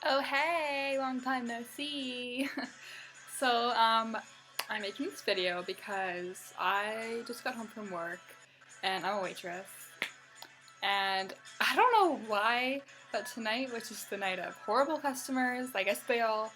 Oh hey, long time no see. So, I'm making this video because I just got home from work and I'm a waitress. And I don't know why, but tonight was just the night of horrible customers. I guess they all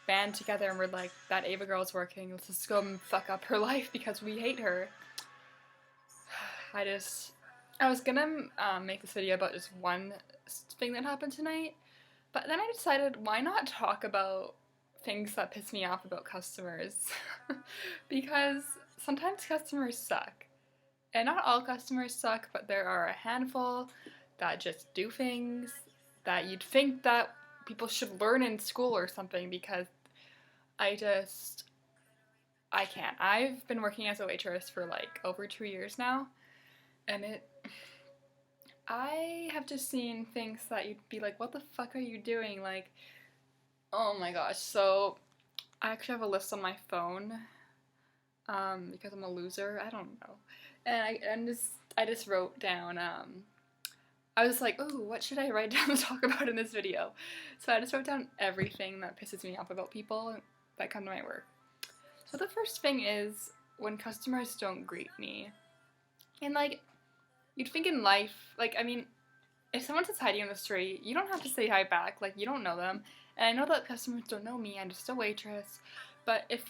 band together and were like, that Ava girl's working, let's just go and fuck up her life because we hate her. I was gonna make this video about just one thing that happened tonight, but then I decided why not talk about things that piss me off about customers? Because sometimes customers suck. And not all customers suck, but there are a handful that just do things that you'd think that people should learn in school or something because I just I can't. I've been working as a waitress for like over 2 years now, and I have just seen things that you'd be like, what the fuck are you doing? Like, oh my gosh. So, I actually have a list on my phone, because I'm a loser. I don't know. I just wrote down, I was like, ooh, what should I write down to talk about in this video? So I just wrote down everything that pisses me off about people that come to my work. So the first thing is when customers don't greet me. And like, you'd think in life, like, I mean, if someone says hi to you on the street, you don't have to say hi back. Like, you don't know them. And I know that customers don't know me. I'm just a waitress. But if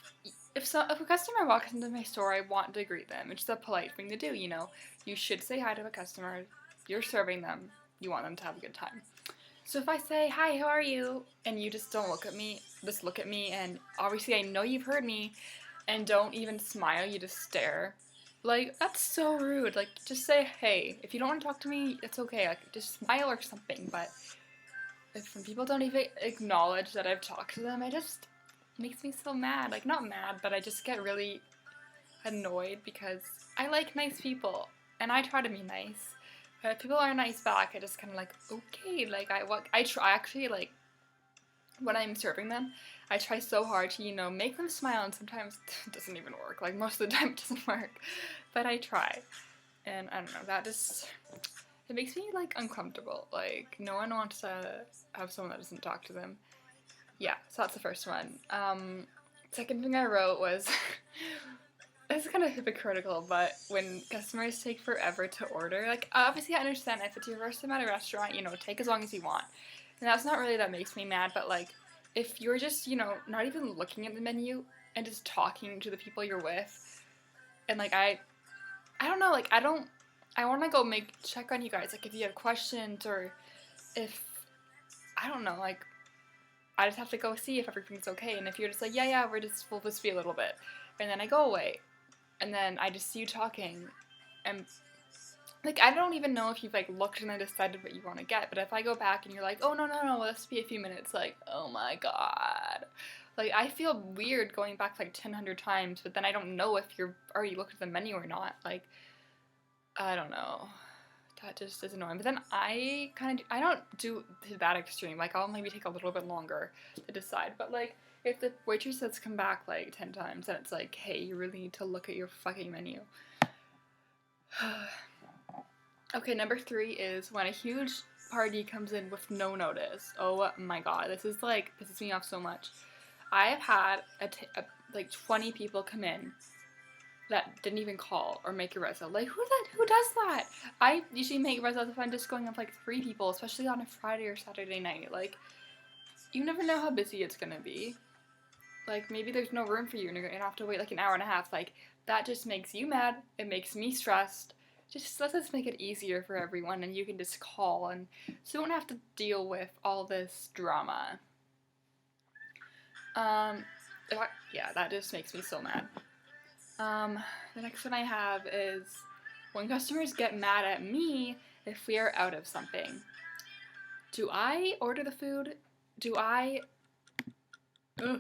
a customer walks into my store, I want to greet them. It's just a polite thing to do, you know. You should say hi to a customer. You're serving them. You want them to have a good time. So if I say, hi, how are you? And you just don't look at me, just look at me, and obviously I know you've heard me, and don't even smile, you just stare. Like, that's so rude. Like, just say, hey. If you don't want to talk to me, it's okay. Like, just smile or something. But if when people don't even acknowledge that I've talked to them, it just makes me so mad. Like, not mad, but I just get really annoyed because I like nice people. And I try to be nice. But if people are nice back, I just kind of like, okay. Like, I try actually, like, when I'm serving them, I try so hard to, make them smile, and sometimes it doesn't even work. Like, most of the time it doesn't work. But I try. And I don't know, it makes me, like, uncomfortable. Like, no one wants to have someone that doesn't talk to them. Yeah, so that's the first one. Second thing I wrote was, this is kind of hypocritical, but when customers take forever to order, like, obviously I understand if it's your first time at a restaurant, take as long as you want. And that's not really that makes me mad, but, like, if you're just, not even looking at the menu and just talking to the people you're with, and, like, I don't know, like, I want to go check on you guys, like, if you have questions, or if, I don't know, like, I just have to go see if everything's okay, and if you're just like, yeah, we'll just be a little bit, and then I go away, and then I just see you talking, and, like, I don't even know if you've, like, looked and then decided what you want to get, but if I go back and you're like, oh, no, let's be a few minutes, like, oh my god. Like, I feel weird going back, like, 1,000 times, but then I don't know if you're already looked at the menu or not, like, I don't know. That just is annoying. But then I don't do to that extreme. Like, I'll maybe take a little bit longer to decide. But, like, if the waitress has come back, like, 10 times, then it's like, hey, you really need to look at your fucking menu. Okay, number 3 is when a huge party comes in with no notice. Oh my god, this is, like, pisses me off so much. I have had, like, 20 people come in that didn't even call or make a reso. Like, who does that? I usually make resos if I'm just going with, like, 3 people, especially on a Friday or Saturday night. Like, you never know how busy it's gonna be. Like, maybe there's no room for you and you're gonna have to wait, like, an hour and a half. Like, that just makes you mad. It makes me stressed. Just let's just make it easier for everyone, and you can just call, and so you don't have to deal with all this drama. Yeah, that just makes me so mad. The next one I have is when customers get mad at me if we are out of something. Do I order the food?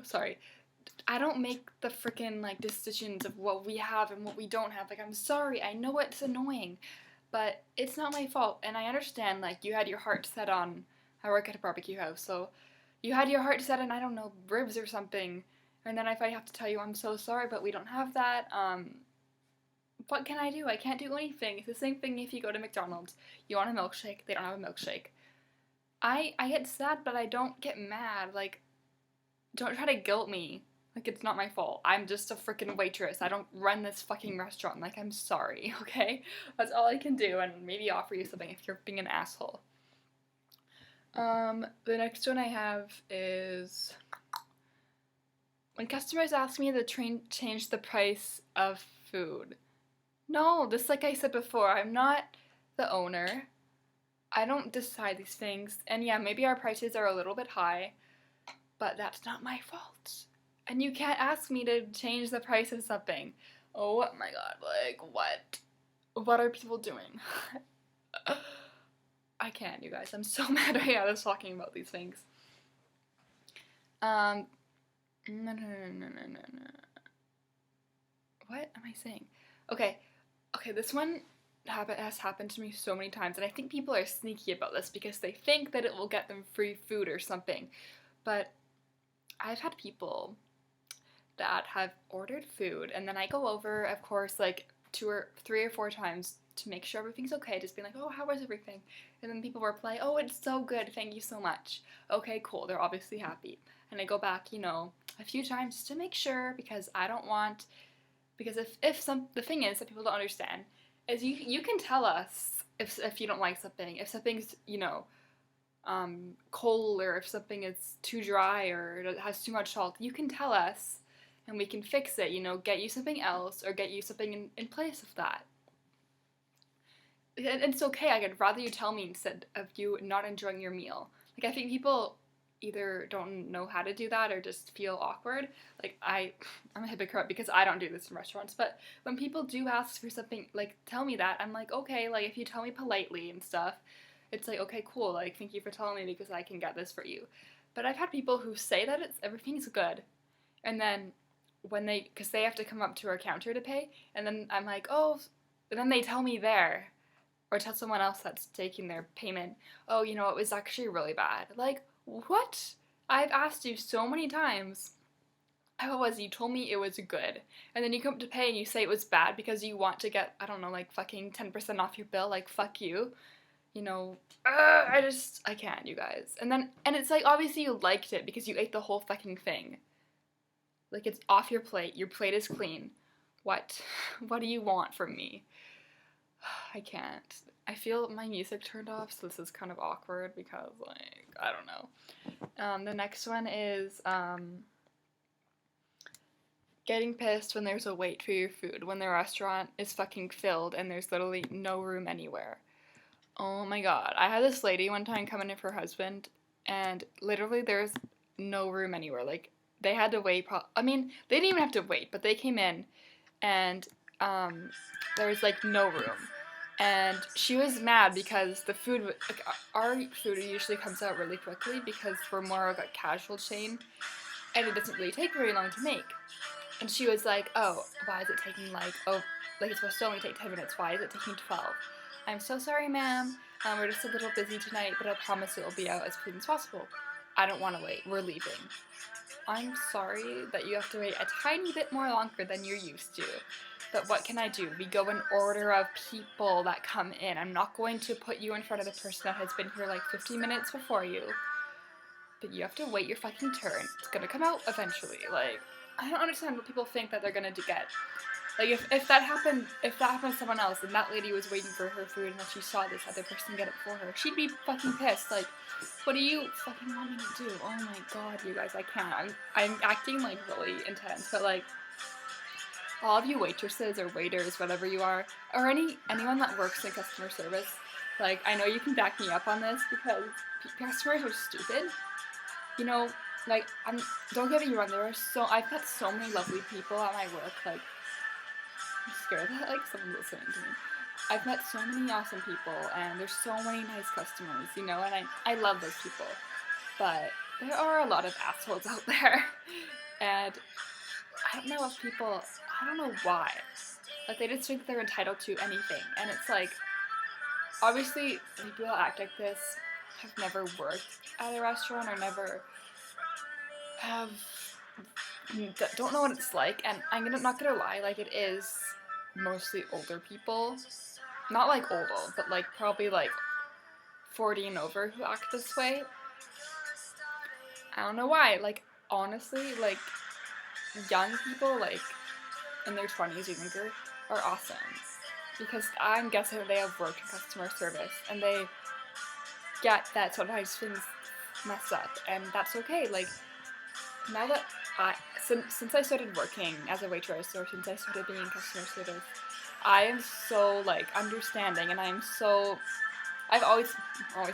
Sorry. I don't make the freaking, like, decisions of what we have and what we don't have. Like, I'm sorry, I know it's annoying, but it's not my fault. And I understand, like, you had your heart set on, I work at a barbecue house, so you had your heart set on, I don't know, ribs or something. And then if I have to tell you I'm so sorry, but we don't have that, what can I do? I can't do anything. It's the same thing if you go to McDonald's. You want a milkshake, they don't have a milkshake. I get sad, but I don't get mad. Like, don't try to guilt me. Like, it's not my fault. I'm just a freaking waitress. I don't run this fucking restaurant. Like, I'm sorry, okay? That's all I can do, and maybe offer you something if you're being an asshole. The next one I have is when customers ask me to change the price of food. No, just like I said before, I'm not the owner. I don't decide these things. And yeah, maybe our prices are a little bit high, but that's not my fault. And you can't ask me to change the price of something. Oh my god, like, what? What are people doing? I can't, you guys. I'm so mad right now just talking about these things. No. What am I saying? Okay, this one has happened to me so many times, and I think people are sneaky about this because they think that it will get them free food or something. But I've had people that have ordered food, and then I go over, of course, like 3 or 4 times to make sure everything's okay, just being like, oh, how was everything? And then people reply, oh, it's so good, thank you so much. Okay, cool, they're obviously happy. And I go back, a few times just to make sure, because I don't want, because the thing is that people don't understand is you can tell us if you don't like something, if something's, cold, or if something is too dry or it has too much salt, you can tell us and we can fix it, get you something else or get you something in place of that. And it's okay, I'd rather you tell me instead of you not enjoying your meal. Like, I think people either don't know how to do that or just feel awkward. Like, I'm a hypocrite because I don't do this in restaurants, but when people do ask for something, like, tell me that, I'm like, okay, like, if you tell me politely and stuff, it's like, okay, cool, like, thank you for telling me because I can get this for you. But I've had people who say that everything's good, and then because they have to come up to our counter to pay, and then I'm like, oh, and then they tell me there, or tell someone else that's taking their payment, oh, it was actually really bad. Like, what? I've asked you so many times how it was. You told me it was good, and then you come to pay and you say it was bad because you want to get, I don't know, like fucking 10% off your bill. Like, fuck you. I can't, you guys. And it's like, obviously you liked it because you ate the whole fucking thing. Like, it's off your plate. Your plate is clean. What? What do you want from me? I can't. I feel my music turned off, so this is kind of awkward because, like, I don't know. The next one is, getting pissed when there's a wait for your food, when the restaurant is fucking filled and there's literally no room anywhere. Oh my god. I had this lady one time coming in for her husband, and literally there's no room anywhere. Like, they had to wait, they didn't even have to wait, but they came in, and, there was, like, no room. And she was mad because the food, like, our food usually comes out really quickly because we're more of a casual chain, and it doesn't really take very long to make. And she was like, oh, why is it taking, like, it's supposed to only take 10 minutes, why is it taking 12? I'm so sorry, ma'am, we're just a little busy tonight, but I promise it will be out as soon as possible. I don't want to wait, we're leaving. I'm sorry that you have to wait a tiny bit more longer than you're used to. But what can I do? We go in order of people that come in. I'm not going to put you in front of the person that has been here like 15 minutes before you. But you have to wait your fucking turn. It's gonna come out eventually. Like, I don't understand what people think that they're gonna get. Like, if that happened to someone else and that lady was waiting for her food and then she saw this other person get it for her, she'd be fucking pissed. Like, what do you fucking want me to do? Oh my god, you guys, I can't. I'm acting like really intense, but like, all of you waitresses or waiters, whatever you are, or anyone that works in customer service, like, I know you can back me up on this because customers are stupid. Like, don't get me wrong, I've met so many lovely people at my work, like, I'm scared that, like, someone's listening to me. I've met so many awesome people, and there's so many nice customers, and I love those people. But there are a lot of assholes out there, and I don't know if people, I don't know why. Like, they just think they're entitled to anything, and it's like, obviously, people that act like this have never worked at a restaurant or never don't know what it's like, and I'm not gonna lie, like, it is mostly older people. Not like old, but like probably like 40 and over who act this way. I don't know why. Like, honestly, like, young people, like, in their 20s or younger, are awesome. Because I'm guessing they have worked in customer service, and they get that sometimes things mess up, and that's okay. Like, now that since I started working as a waitress, or since I started being in customer service, I am so, like, understanding, and I've always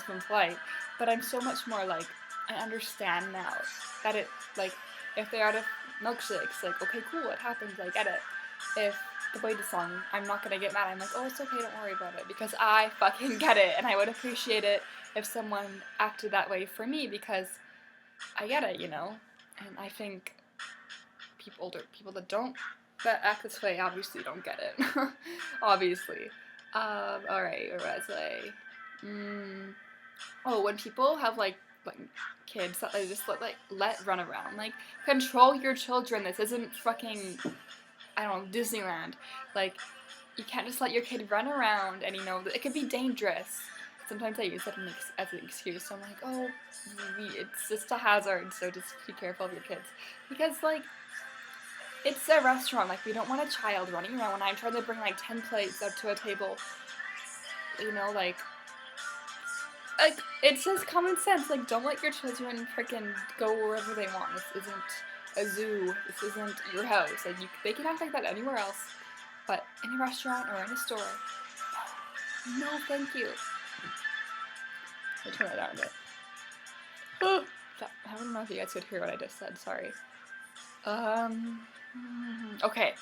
been polite, but I'm so much more, like, I understand now that it, like, if they're out of milkshakes, like, okay, cool, it happens, I get it. If the waitress song, I'm not gonna get mad, I'm like, oh, it's okay, don't worry about it, because I fucking get it, and I would appreciate it if someone acted that way for me, because I get it, you know? And I think older people that act this way obviously don't get it. Obviously. Alright, where was I? Oh, when people have, like kids that they just let run around. Like, control your children. This isn't fucking, I don't know, Disneyland. Like, you can't just let your kid run around, and, you know, it could be dangerous. Sometimes I use that as an excuse. So I'm like, oh, it's just a hazard, so just be careful of your kids. Because, like, it's a restaurant. Like, we don't want a child running around when I'm trying to bring, like, 10 plates up to a table. You know, like, it's just common sense. Like, don't let your children freaking go wherever they want. This isn't a zoo. This isn't your house. Like, they can act like that anywhere else, but in a restaurant or in a store, no, thank you. I'll turn that down a bit. I don't know if you guys could hear what I just said. Sorry. Okay.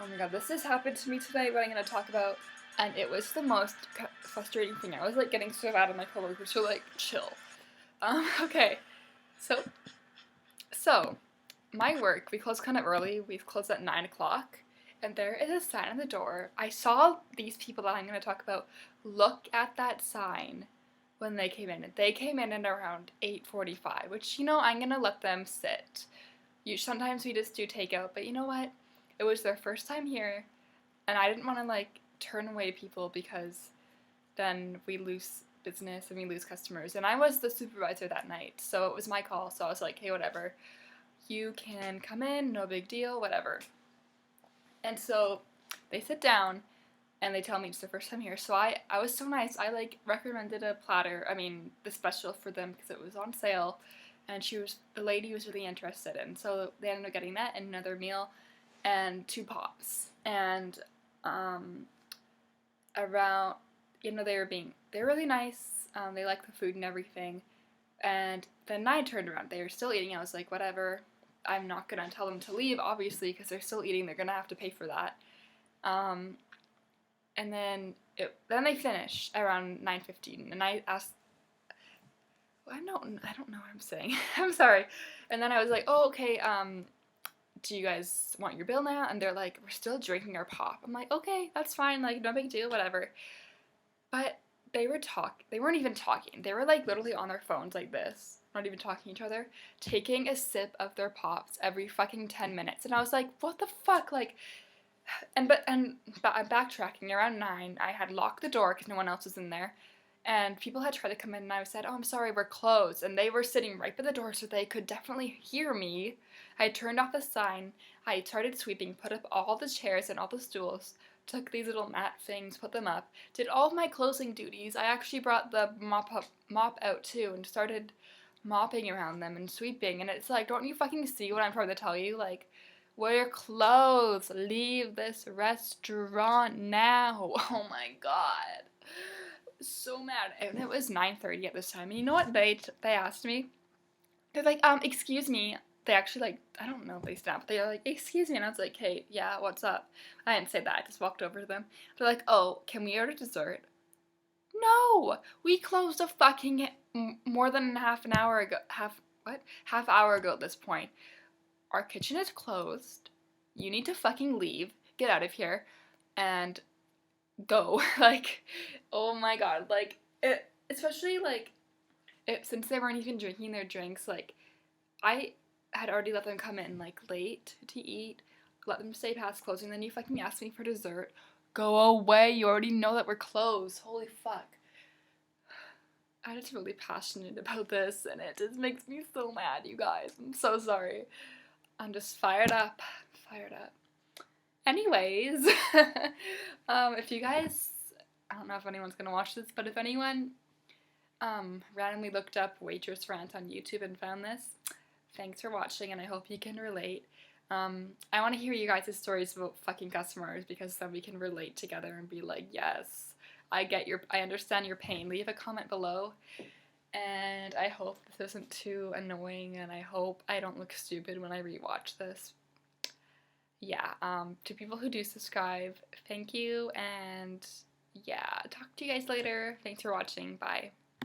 Oh my god, this has happened to me today, what I'm gonna talk about. And it was the most frustrating thing. I was, like, getting so mad at my coworkers were like, chill. Okay. So, my work, we close kind of early. We close at 9 o'clock. And there is a sign on the door. I saw these people that I'm going to talk about look at that sign when they came in. They came in at around 8:45, which, you know, I'm going to let them sit. Sometimes we just do takeout, but you know what? It was their first time here, and I didn't want to, like, turn away people because then we lose business and we lose customers. And I was the supervisor that night, so it was my call. So I was like, hey, whatever. You can come in, no big deal, whatever. And so they sit down and they tell me it's their first time here. So I was so nice. I, like, recommended a platter, the special for them because it was on sale. And the lady was really interested in. So they ended up getting that and another meal and 2 pops. And around, you know, they were really nice. They liked the food and everything. And then I turned around. They were still eating. I was like, whatever. I'm not gonna tell them to leave, obviously, because they're still eating. They're gonna have to pay for that. And then they finished around 9:15, and I asked. I don't know what I'm saying. I'm sorry. And then I was like, oh, okay. Do you guys want your bill now? And they're like, we're still drinking our pop. I'm like, okay, that's fine. Like, no big deal, whatever. But they weren't even talking. They were, like, literally on their phones like this, not even talking to each other, taking a sip of their pops every fucking 10 minutes. And I was like, what the fuck? Like, but I'm backtracking. Around 9, I had locked the door because no one else was in there. And people had tried to come in, and I said, oh, I'm sorry, we're closed. And they were sitting right by the door, so they could definitely hear me. I turned off the sign. I started sweeping, put up all the chairs and all the stools, took these little mat things, put them up, did all of my closing duties. I actually brought the mop out, too, and started mopping around them and sweeping. And it's like, don't you fucking see what I'm trying to tell you? Like, we're closed. Leave this restaurant now. Oh, my God. So mad. And it was 9:30 at this time. And you know what they asked me? They're like, excuse me. They actually, like, I don't know if they snapped. They were like, excuse me. And I was like, hey, yeah, what's up? I didn't say that. I just walked over to them. They're like, oh, can we order dessert? No! We closed a fucking more than half hour ago at this point. Our kitchen is closed. You need to fucking leave. Get out of here. And go. Like, oh my god. Like, especially, like, since they weren't even drinking their drinks, like, I had already let them come in, like, late to eat, let them stay past closing, then you fucking asked me for dessert. Go away. You already know that we're closed. Holy fuck. I'm just really passionate about this, and it just makes me so mad, you guys. I'm so sorry. I'm just fired up. Fired up. Anyways, if you guys, I don't know if anyone's gonna watch this, but if anyone randomly looked up waitress rant on YouTube and found this, thanks for watching, and I hope you can relate. I want to hear you guys' stories about fucking customers, because then we can relate together and be like, yes, I understand your pain. Leave a comment below, and I hope this isn't too annoying, and I hope I don't look stupid when I rewatch this. Yeah, to people who do subscribe, thank you, and yeah, talk to you guys later. Thanks for watching. Bye.